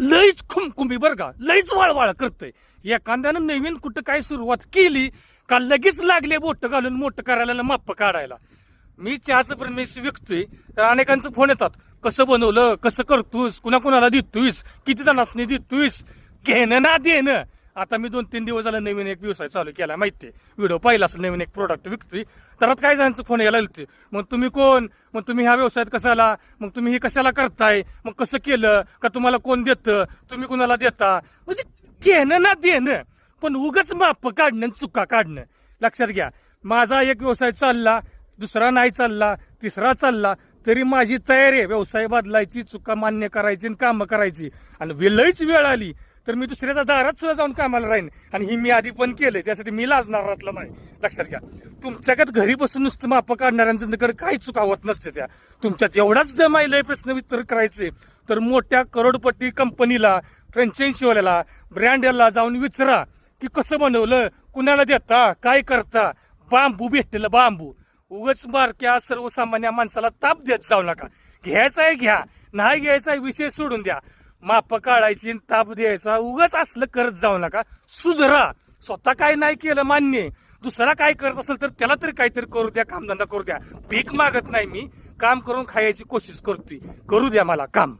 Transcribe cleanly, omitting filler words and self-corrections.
लईच खुमखुमी बरं का, लईच वाळवाळ करतंय. एखाद्यानं नवीन कुठं काय सुरुवात केली का लगेच लागले बोट घालून मोठं करायला माप काढायला. मी चहाचं प्रमेश विकतोय तर अनेकांचं फोन येतात, कसं बनवलं, कसं करतोस, कुणाकुणाला देतोयस, किती जणांनी देतोयस, घेणं ना देणं. आता मी 2-3 दिवस झाला नवीन एक व्यवसाय चालू केला, माहितीये, व्हिडिओ पाहिला असं, नवीन एक प्रोडक्ट विकतोय. तर काय जणांचं फोन यायला लागते, मग तुम्ही कोण, मग तुम्ही ह्या व्यवसायात कशाला, मग तुम्ही हे कशाला करताय, मग कसं केलं, का तुम्हाला कोण देतं, तुम्ही कुणाला देता, म्हणजे घेणं ना देणं. पण उगाच माप काढणं, चुका काढणं. लक्षात घ्या, माझा एक व्यवसाय चालला, दुसरा नाही चालला, तिसरा चालला, तरी माझी तयारी आहे व्यवसाय बदलायची, चुका मान्य करायची आणि कामं करायची. आणि वेळच वेळ आली तर मी दुसऱ्याच्या दारात सुद्धा जाऊन कामाला राहीन. आणि ही मी आधी पण केलंय, त्यासाठी मी लाजणारातलं नाही. लक्षात घ्या, तुमच्याकडे घरी बसून नुसतं माप काढणाऱ्यांच्याकडे काही चुका होत नसते. त्या तुमच्यात एवढाच जमायलंय प्रश्न विचार करायचे तर मोठ्या करोडपती कंपनीला, फ्रँचायझीवाल्याला, ब्रँडला जाऊन विचारा की कसं बनवलं, कुणाला देता, काय करता. बांबू भेटलेलं बांबू. उगाच बारक्या सर्वसामान्य माणसाला ताप देत जाऊ नका. घ्यायचाय घ्या, नाही घ्यायचा विषय सोडून द्या. माप काढायची, ताप द्यायचा, उगाच असलं करत जाऊ नका. सुधरा. स्वतः काय नाही केलं मान्य, दुसरा काय करत असेल तर त्याला तरी काहीतरी करू द्या, कामधंदा करू द्या. भीक मागत नाही मी, काम करून खायची कोशिश करतोय. करू द्या मला काम.